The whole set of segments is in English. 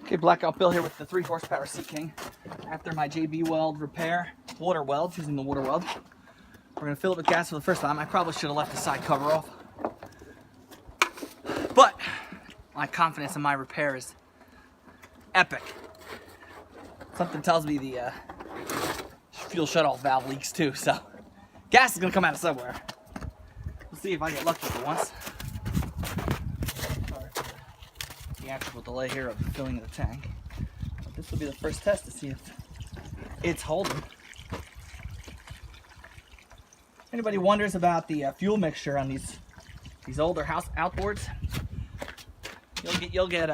Okay, Blackout Bill here with the 3 horsepower Sea King. After my JB weld repair, water weld, using the water weld. We're going to fill it with gas for the first time. I probably should have left the side cover off. But my confidence in my repair is epic. Something tells me the fuel shutoff valve leaks too, so gas is going to come out of somewhere. We'll see if I get lucky for once. The actual delay here of filling the tank. But this will be the first test to see if it's holding. Anybody wonders about the fuel mixture on these older house outboards? You'll get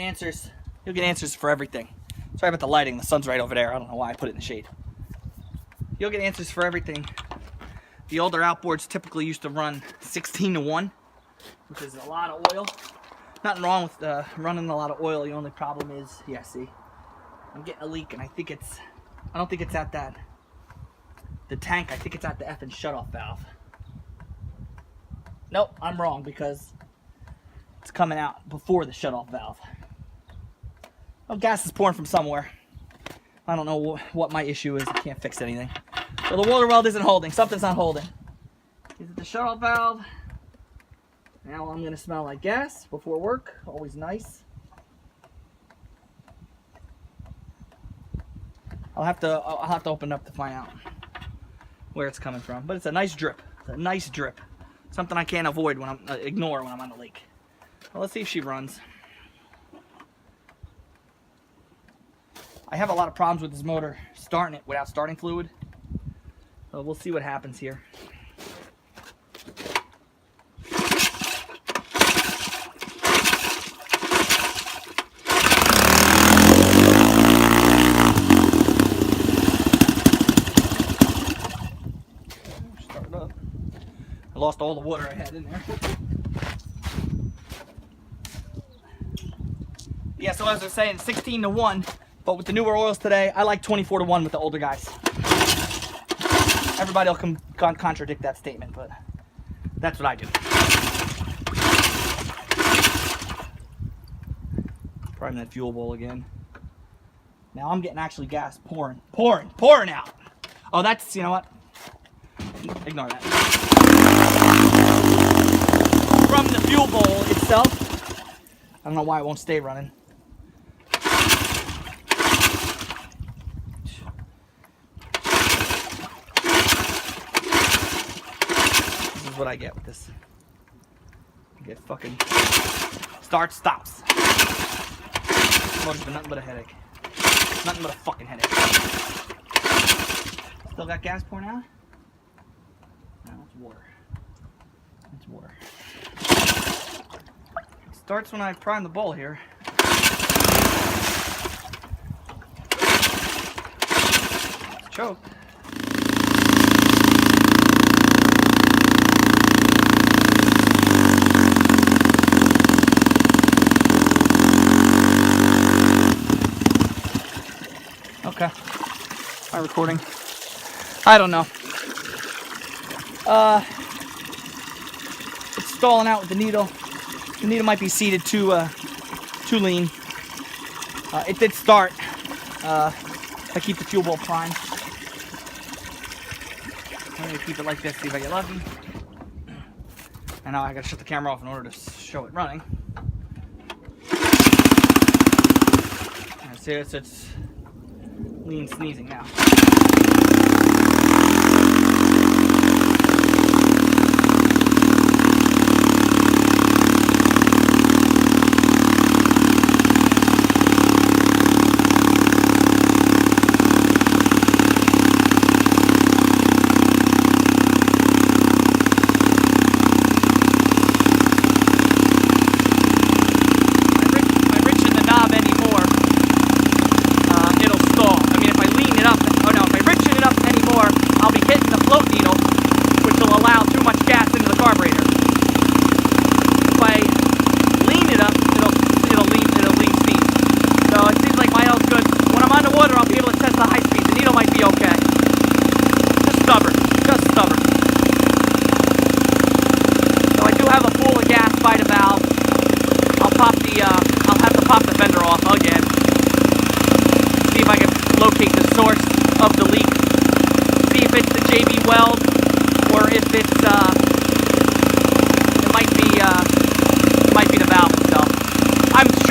answers. You'll get answers for everything. Sorry about the lighting. The sun's right over there. I don't know why I put it in the shade. You'll get answers for everything. The older outboards typically used to run 16:1, which is a lot of oil. Nothing wrong with running a lot of oil. The only problem is, yeah, see, I'm getting a leak, and I don't think it's at the tank. I think it's at the effing shutoff valve. Nope, I'm wrong because it's coming out before the shutoff valve. Oh, gas is pouring from somewhere. I don't know what my issue is. I can't fix anything. So the water weld isn't holding. Something's not holding. Is it the shutoff valve? Now I'm gonna smell like gas before work. Always nice. I'll have to open it up to find out where it's coming from. But it's a nice drip. It's a nice drip. Something I can't avoid when ignore when I'm on the lake. Well, let's see if she runs. I have a lot of problems with this motor starting it without starting fluid. So we'll see what happens here. Start up. I lost all the water I had in there. Yeah, so as I was saying, 16:1. But with the newer oils today, I like 24:1 with the older guys. Everybody will contradict that statement, but that's what I do. Priming that fuel bowl again. Now I'm getting actually gas pouring out. Oh, that's, you know what? Ignore that. From the fuel bowl itself. I don't know why it won't stay running. What I get with this. I get fucking starts, stops. Motor's been nothing but a headache. Nothing but a fucking headache. Still got gas pouring out? No, it's water. It's water. It starts when I prime the bowl here. It's choked. Okay. Am I recording? I don't know. It's stalling out with the needle. The needle might be seated too lean. It did start. I keep the fuel bowl primed. I'm gonna keep it like this, see if I get lucky. And now I gotta shut the camera off in order to show it running. And see, it's lean sneezing now. If I lean it up, oh no,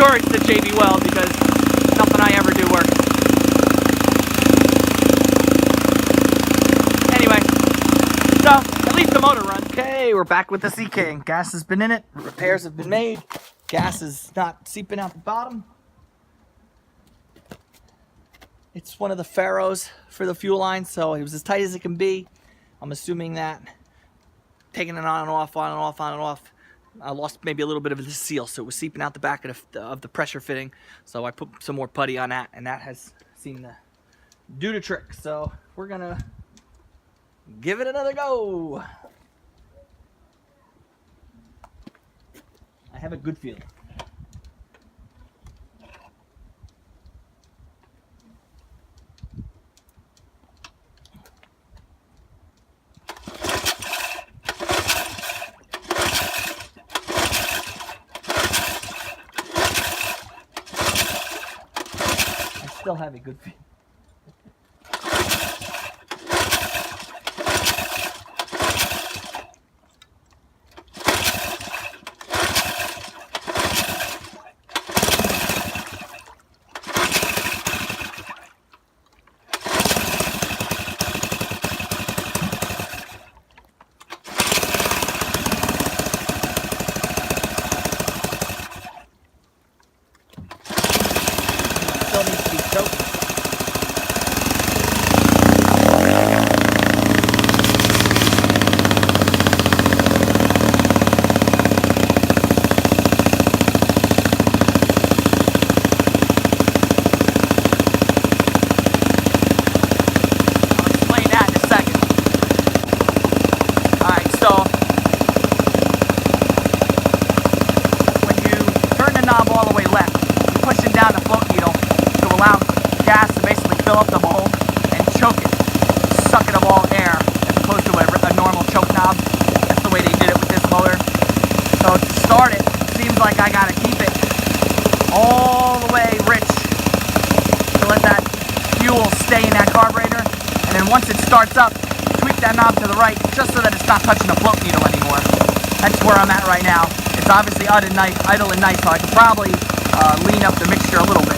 sure it's the JB Weld because nothing I ever do works. Anyway, so at least the motor runs. Okay, we're back with the Sea King. Gas has been in it. Repairs have been made. Gas is not seeping out the bottom. It's one of the Pharaohs for the fuel line, so it was as tight as it can be. I'm assuming that taking it on and off, on and off, on and off, I lost maybe a little bit of the seal, so it was seeping out the back of the pressure fitting. So I put some more putty on that, and that has seemed to do the trick. So we're gonna give it another go. I have a good feeling. Still have a good feeling. Still needs to be choked. Gas to basically fill up the hole and choke it, suck it of all air, as opposed to a normal choke knob. That's the way they did it with this motor. So to start it, seems like I gotta keep it all the way rich to let that fuel stay in that carburetor, and then once it starts up, tweak that knob to the right just so that it's not touching the float needle anymore. That's where I'm at right now. It's obviously idle and nice, so I could probably lean up the mixture a little bit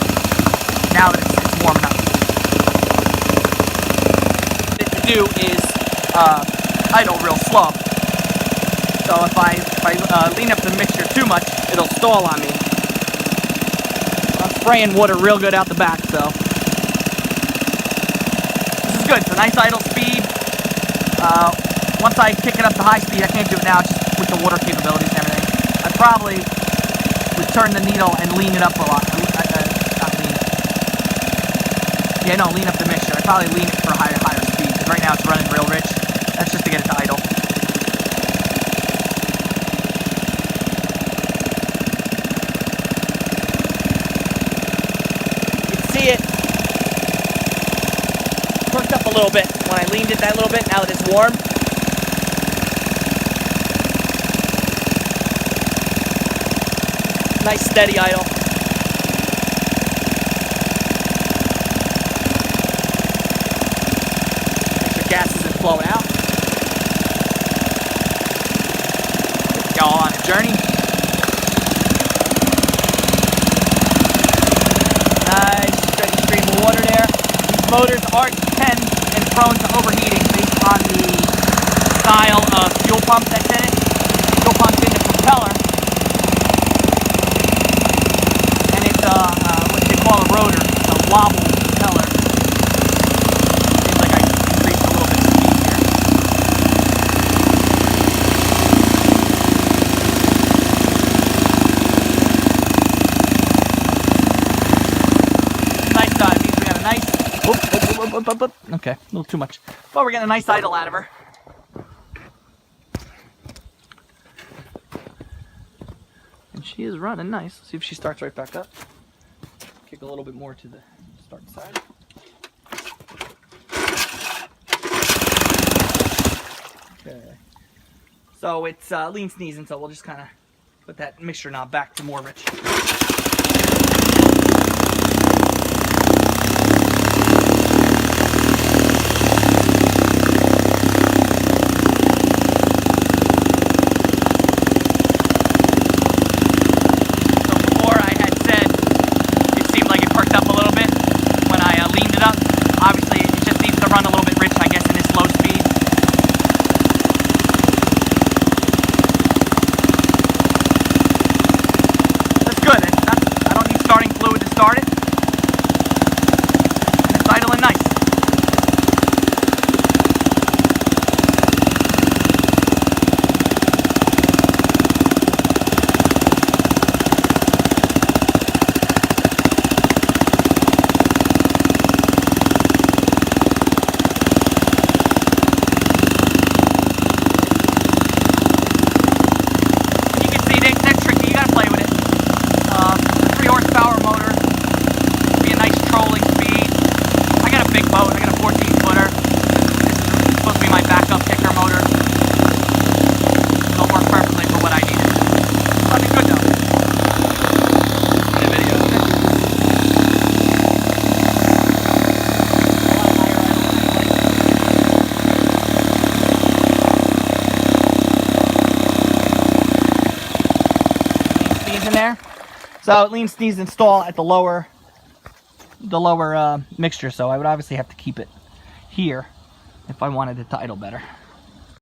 now that it's warm enough. What to do is idle real slow. So if I lean up the mixture too much, it'll stall on me. I'm spraying water real good out the back, so this is good. It's a nice idle speed. Once I kick it up to high speed, I can't do it now just with the water capabilities and everything. I probably would turn the needle and lean it up a lot. Yeah, no, lean up the mixture. I'd probably lean it for a higher speed, because right now it's running real rich. That's just to get it to idle. You can see it perked up a little bit when I leaned it that little bit, now that it's warm. Nice steady idle. Gas isn't flowing out. Go on a journey. Nice steady stream of water there. These motors are 10 and prone to overheating based on the style of fuel pump that's in it. Fuel pump's in the propeller, and it's what they call a rotor, a wobble propeller. Okay, a little too much. But we're getting a nice idle out of her. And she is running nice. Let's see if she starts right back up. Kick a little bit more to the start side. Okay. So it's lean sneezing, so we'll just kind of put that mixture knob back to more rich. there. So it needs to install at the lower mixture. So I would obviously have to keep it here if I wanted it to idle better.